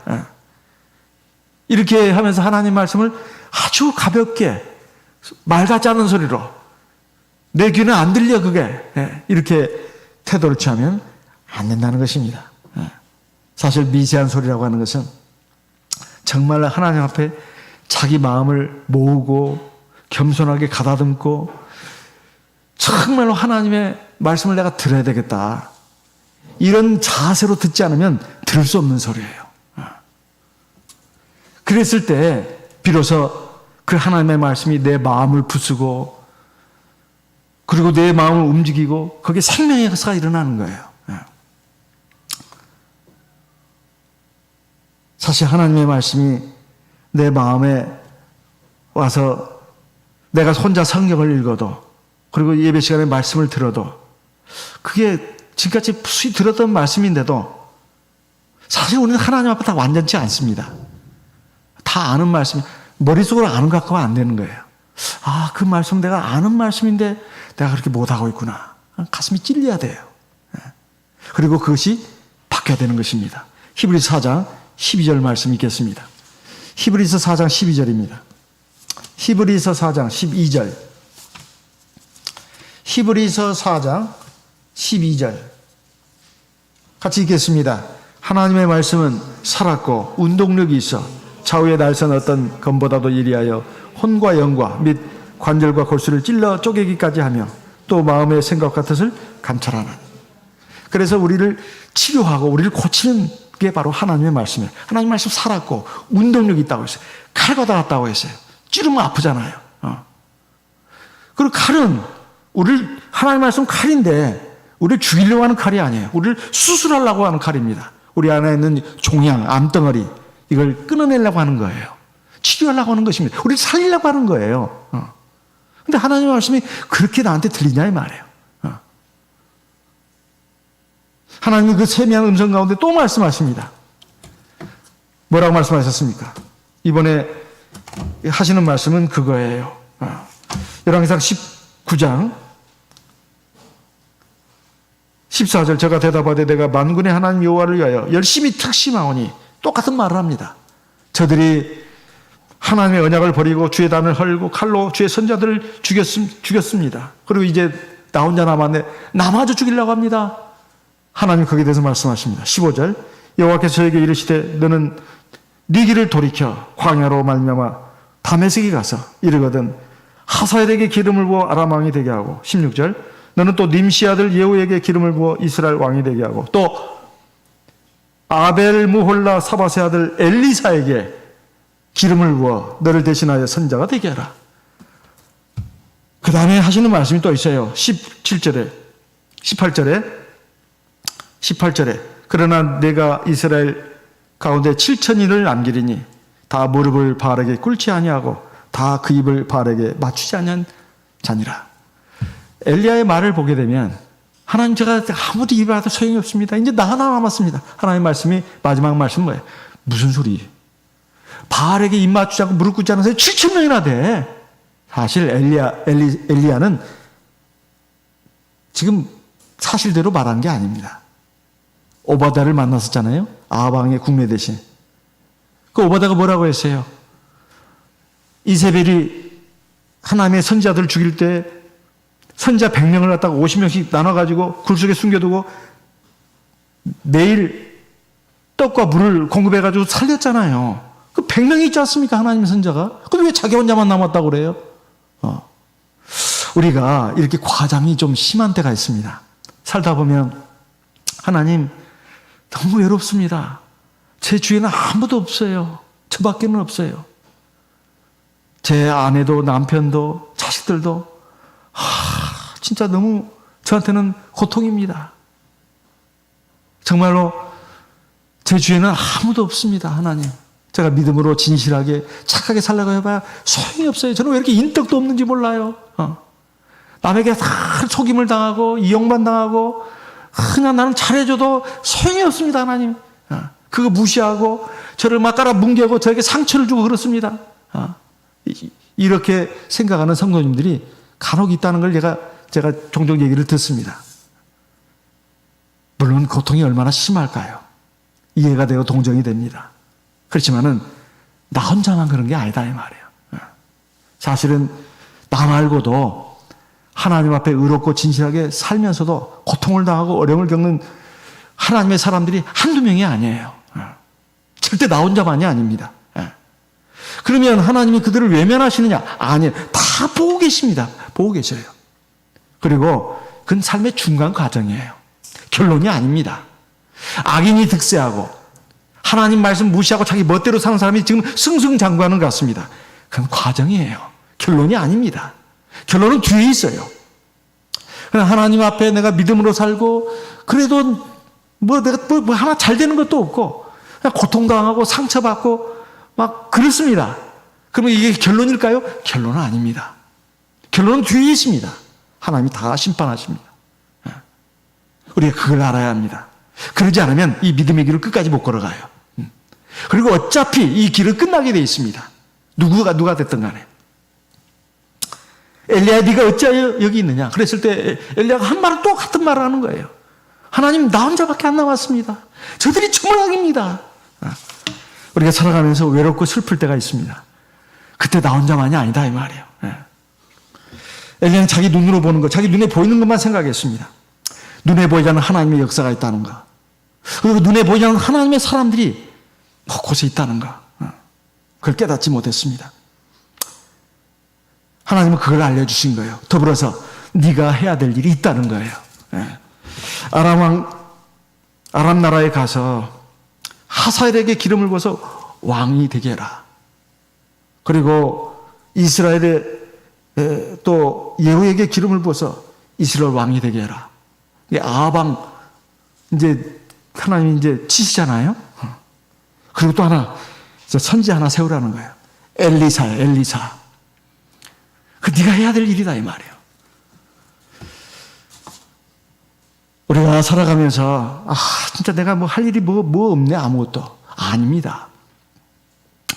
이렇게 하면서 하나님 말씀을 아주 가볍게 말 같지 않은 소리로 내 귀는 안 들려 그게 이렇게 태도를 취하면 안 된다는 것입니다. 사실 미세한 소리라고 하는 것은 정말 하나님 앞에 자기 마음을 모으고 겸손하게 가다듬고 정말로 하나님의 말씀을 내가 들어야 되겠다. 이런 자세로 듣지 않으면 들을 수 없는 소리예요. 그랬을 때 비로소 그 하나님의 말씀이 내 마음을 부수고 그리고 내 마음을 움직이고 거기에 생명의 역사가 일어나는 거예요. 사실 하나님의 말씀이 내 마음에 와서 내가 혼자 성경을 읽어도 그리고 예배 시간에 말씀을 들어도 그게 지금까지 푸시 들었던 말씀인데도 사실 우리는 하나님 앞에 다 완전치 않습니다. 다 아는 말씀이 머릿속으로 아는 것 같고 안 되는 거예요. 아, 그 말씀 내가 아는 말씀인데 내가 그렇게 못하고 있구나. 가슴이 찔려야 돼요. 그리고 그것이 바뀌어야 되는 것입니다. 히브리서 4장 12절 말씀 읽겠습니다. 히브리서 4장 12절입니다. 히브리서 4장 12절. 히브리서 4장 12절. 같이 읽겠습니다. 하나님의 말씀은 살았고 운동력이 있어 좌우의 날선 어떤 검보다도 예리하여 혼과 영과 및 관절과 골수를 찔러 쪼개기까지 하며 또 마음의 생각 같은 것을 감찰하는. 그래서 우리를 치료하고 우리를 고치는 게 바로 하나님의 말씀이에요. 하나님의 말씀 살았고 운동력이 있다고 했어요. 칼과 닿았다고 했어요. 찌르면 아프잖아요. 그리고 칼은 우리를 하나님의 말씀 칼인데 우리를 죽이려고 하는 칼이 아니에요. 우리를 수술하려고 하는 칼입니다. 우리 안에 있는 종양, 암덩어리 이걸 끊어내려고 하는 거예요. 치료하려고 하는 것입니다. 우리를 살리려고 하는 거예요. 근데 하나님의 말씀이 그렇게 나한테 들리냐 이 말이에요. 하나님이 그 세미한 음성 가운데 또 말씀하십니다. 뭐라고 말씀하셨습니까? 이번에 하시는 말씀은 그거예요. 열왕기상 19장 14절 제가 대답하되 내가 만군의 하나님 여호와를 위하여 열심히 특심하오니 똑같은 말을 합니다. 저들이 하나님의 언약을 버리고 주의 단을 헐고 칼로 주의 선자들을 죽였습니다. 그리고 이제 나 혼자 남았네. 나마저 죽이려고 합니다. 하나님 거기에 대해서 말씀하십니다. 15절 여호와께서 저에게 이르시되 너는 네 길을 돌이켜 광야로 말미암아 다메섹에 가서 이르거든 하사엘에게 기름을 부어 아람 왕이 되게 하고 16절 너는 또 님시 아들 예후에게 기름을 부어 이스라엘 왕이 되게 하고 또 아벨 무홀라 사바세 아들 엘리사에게 기름을 부어 너를 대신하여 선자가 되게 하라. 그 다음에 하시는 말씀이 또 있어요. 18절에 그러나 내가 이스라엘 가운데 7천인을 남기리니 다 무릎을 바알에게 꿇지 아니하고 다 그 입을 바알에게 맞추지 아니한 자니라. 엘리야의 말을 보게 되면 하나님 제가 아무도 입에 하도 소용이 없습니다. 이제 나 하나 남았습니다. 하나님의 말씀이 마지막 말씀은 뭐예요? 무슨 소리? 바알에게 입 맞추지 않고 무릎 꿇지 않은 사람이 7,000명이나 돼. 사실 엘리야는 지금 사실대로 말한 게 아닙니다. 오바다를 만났었잖아요. 아합 왕의 국내 대신. 그 오바다가 뭐라고 했어요? 이세벨이 하나님의 선지자들을 죽일 때 선지자 100명을 갖다가 50명씩 나눠가지고 굴 속에 숨겨두고 내일 떡과 물을 공급해가지고 살렸잖아요. 그 100명이 있지 않습니까? 하나님의 선자가. 근데 왜 자기 혼자만 남았다고 그래요? 우리가 이렇게 과장이 좀 심한 때가 있습니다. 살다 보면 하나님 너무 외롭습니다. 제 주위에는 아무도 없어요. 저밖에는 없어요. 제 아내도 남편도 자식들도 진짜 너무 저한테는 고통입니다. 정말로 제 주위에는 아무도 없습니다. 하나님. 제가 믿음으로 진실하게 착하게 살려고 해봐야 소용이 없어요. 저는 왜 이렇게 인덕도 없는지 몰라요. 남에게 다 속임을 당하고 이용만 당하고 그냥 나는 잘해줘도 소용이 없습니다. 하나님. 그거 무시하고 저를 막 깔아 뭉개고 저에게 상처를 주고 그렇습니다. 이렇게 생각하는 성도님들이 간혹 있다는 걸 제가 종종 얘기를 듣습니다. 물론 고통이 얼마나 심할까요? 이해가 되고 동정이 됩니다. 그렇지만은 나 혼자만 그런 게 아니다 이 말이에요. 사실은 나 말고도 하나님 앞에 의롭고 진실하게 살면서도 고통을 당하고 어려움을 겪는 하나님의 사람들이 한두 명이 아니에요. 절대 나 혼자만이 아닙니다. 그러면 하나님이 그들을 외면하시느냐? 아니에요. 다 보고 계십니다. 보고 계셔요. 그리고 그건 삶의 중간 과정이에요. 결론이 아닙니다. 악인이 득세하고 하나님 말씀 무시하고 자기 멋대로 사는 사람이 지금 승승장구하는 것 같습니다. 그건 과정이에요. 결론이 아닙니다. 결론은 뒤에 있어요. 그냥 하나님 앞에 내가 믿음으로 살고 그래도 내가 하나 잘 되는 것도 없고 그냥 고통당하고 상처받고 막 그렇습니다. 그러면 이게 결론일까요? 결론은 아닙니다. 결론은 뒤에 있습니다. 하나님이 다 심판하십니다. 우리가 그걸 알아야 합니다. 그러지 않으면 이 믿음의 길을 끝까지 못 걸어가요. 그리고 어차피 이 길은 끝나게 되어 있습니다. 누가 됐든 간에. 엘리야 네가 어찌하여 여기 있느냐 그랬을 때 엘리야가 한 말은 똑같은 말을 하는 거예요. 하나님 나 혼자밖에 안 남았습니다. 저들이 초라합니다. 우리가 살아가면서 외롭고 슬플 때가 있습니다. 그때 나 혼자만이 아니다 이 말이에요. 엘리야는 자기 눈으로 보는 것, 자기 눈에 보이는 것만 생각했습니다. 눈에 보이지 않는 하나님의 역사가 있다는 것. 그리고 눈에 보이지 않는 하나님의 사람들이 곳곳에 있다는 것. 그걸 깨닫지 못했습니다. 하나님은 그걸 알려주신 거예요. 더불어서 네가 해야 될 일이 있다는 거예요. 아람 나라에 가서 하사엘에게 기름을 부어서 왕이 되게 해라. 그리고 이스라엘에 또 예후에게 기름을 부어서 이스라엘 왕이 되게 해라. 아방 이제 하나님이 이제 치시잖아요. 그리고 또 하나 선지 하나 세우라는 거예요. 엘리사. 그 네가 해야 될 일이다 이 말이에요. 우리가 살아가면서 진짜 내가 뭐 할 일이 뭐 없네 아무것도 아닙니다.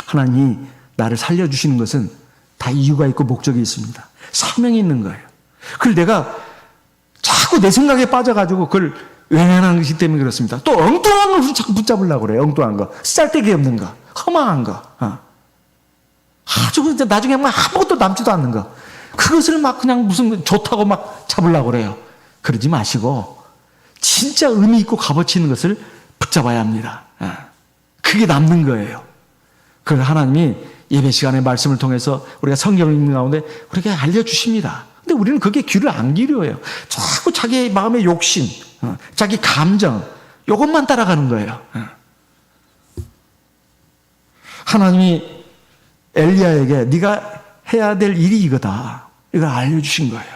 하나님이 나를 살려주시는 것은 다 이유가 있고 목적이 있습니다. 사명이 있는 거예요. 그걸 내가 자꾸 내 생각에 빠져가지고 그걸 외면하는 것이기 때문에 그렇습니다. 또 엉뚱한 것을 자꾸 붙잡으려고 그래요. 엉뚱한 거. 쌀데기 없는 거. 허망한 거. 아주 나중에 막 아무것도 남지도 않는 거. 그것을 막 그냥 무슨 좋다고 막 잡으려고 그래요. 그러지 마시고 진짜 의미 있고 값어치 있는 것을 붙잡아야 합니다. 그게 남는 거예요. 그걸 하나님이 예배 시간의 말씀을 통해서 우리가 성경을 읽는 가운데 우리에게 알려주십니다. 근데 우리는 그게 귀를 안 기울여요. 자꾸 자기 마음의 욕심, 자기 감정, 이것만 따라가는 거예요. 하나님이 엘리야에게 네가 해야 될 일이 이거다. 이걸 알려주신 거예요.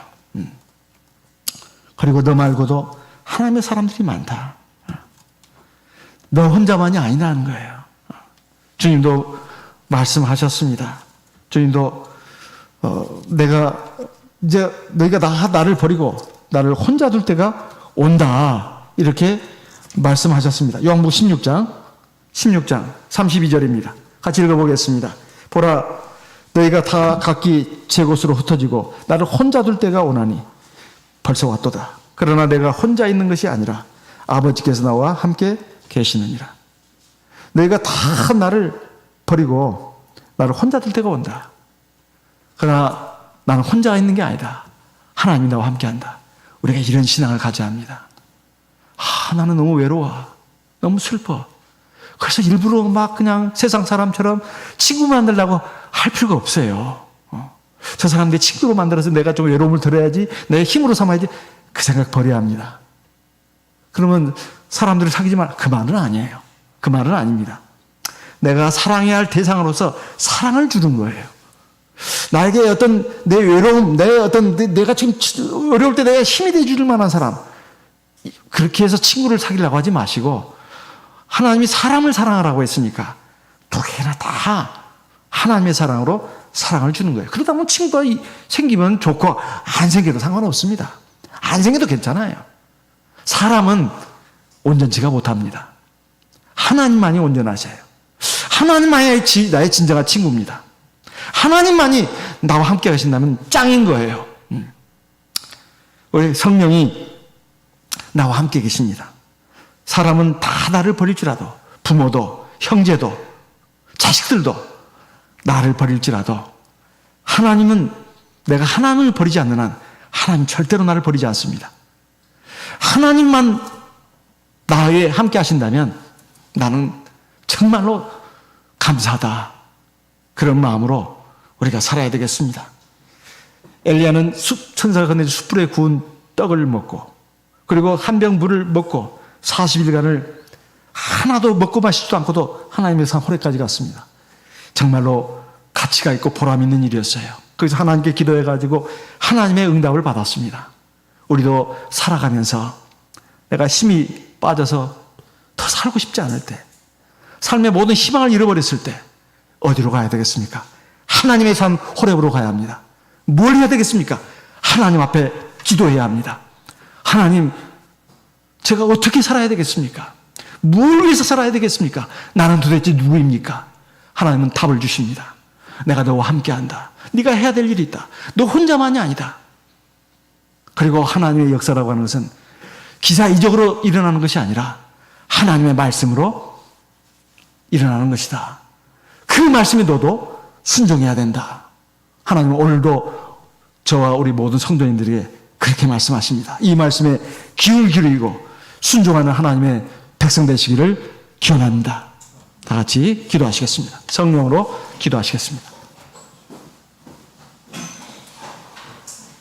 그리고 너 말고도 하나님의 사람들이 많다. 너 혼자만이 아니라는 거예요. 주님도 말씀하셨습니다. 주님도 내가 이제 너희가 나를 버리고 나를 혼자 둘 때가 온다. 이렇게 말씀하셨습니다. 요한복음 16장 32절입니다. 같이 읽어보겠습니다. 보라 너희가 다 각기 제 곳으로 흩어지고 나를 혼자 둘 때가 오나니 벌써 왔도다. 그러나 내가 혼자 있는 것이 아니라 아버지께서 나와 함께 계시느니라. 너희가 다 나를 버리고 나를 혼자 둘 때가 온다. 그러나 나는 혼자 있는 게 아니다. 하나님이 나와 함께한다. 우리가 이런 신앙을 가져야 합니다. 나는 너무 외로워. 너무 슬퍼. 그래서 일부러 막 그냥 세상 사람처럼 친구 만들려고 할 필요가 없어요. 저 사람 내 친구로 만들어서 내가 좀 외로움을 덜어야지, 내 힘으로 삼아야지, 그 생각 버려야 합니다. 그러면 사람들을 사귀지 말, 그 말은 아니에요. 그 말은 아닙니다. 내가 사랑해야 할 대상으로서 사랑을 주는 거예요. 나에게 어떤 내 외로움, 내가 지금 어려울 때 내가 힘이 돼줄 만한 사람, 그렇게 해서 친구를 사귀려고 하지 마시고, 하나님이 사람을 사랑하라고 했으니까 두 개나 다 하나님의 사랑으로 사랑을 주는 거예요. 그러다 보면 친구가 생기면 좋고 안 생겨도 상관없습니다. 안 생겨도 괜찮아요. 사람은 온전치가 못합니다. 하나님만이 온전하셔요. 하나님만이 나의 진정한 친구입니다. 하나님만이 나와 함께 하신다면 짱인 거예요. 우리 성령이 나와 함께 계십니다. 사람은 다 나를 버릴지라도, 부모도 형제도 자식들도 나를 버릴지라도, 하나님은 내가 하나님을 버리지 않는 한 하나님 절대로 나를 버리지 않습니다. 하나님만 나에 함께 하신다면 나는 정말로 감사하다, 그런 마음으로 우리가 살아야 되겠습니다. 엘리야는 천사가 건네준 숯불에 구운 떡을 먹고, 그리고 한 병 물을 먹고 40일간을 하나도 먹고 마시지도 않고도 하나님의 산 호렙까지 갔습니다. 정말로 가치가 있고 보람 있는 일이었어요. 그래서 하나님께 기도해가지고 하나님의 응답을 받았습니다. 우리도 살아가면서 내가 힘이 빠져서 더 살고 싶지 않을 때, 삶의 모든 희망을 잃어버렸을 때 어디로 가야 되겠습니까? 하나님의 산 호렙으로 가야 합니다. 뭘 해야 되겠습니까? 하나님 앞에 기도해야 합니다. 하나님, 제가 어떻게 살아야 되겠습니까? 뭘 위해서 살아야 되겠습니까? 나는 도대체 누구입니까? 하나님은 답을 주십니다. 내가 너와 함께한다. 네가 해야 될 일이 있다. 너 혼자만이 아니다. 그리고 하나님의 역사라고 하는 것은 기사이적으로 일어나는 것이 아니라 하나님의 말씀으로 일어나는 것이다. 그 말씀에 너도 순종해야 된다. 하나님은 오늘도 저와 우리 모든 성도님들에게 그렇게 말씀하십니다. 이 말씀에 귀를 기울이고 순종하는 하나님의 백성 되시기를 기원합니다. 다 같이 기도하시겠습니다. 성령으로 기도하시겠습니다.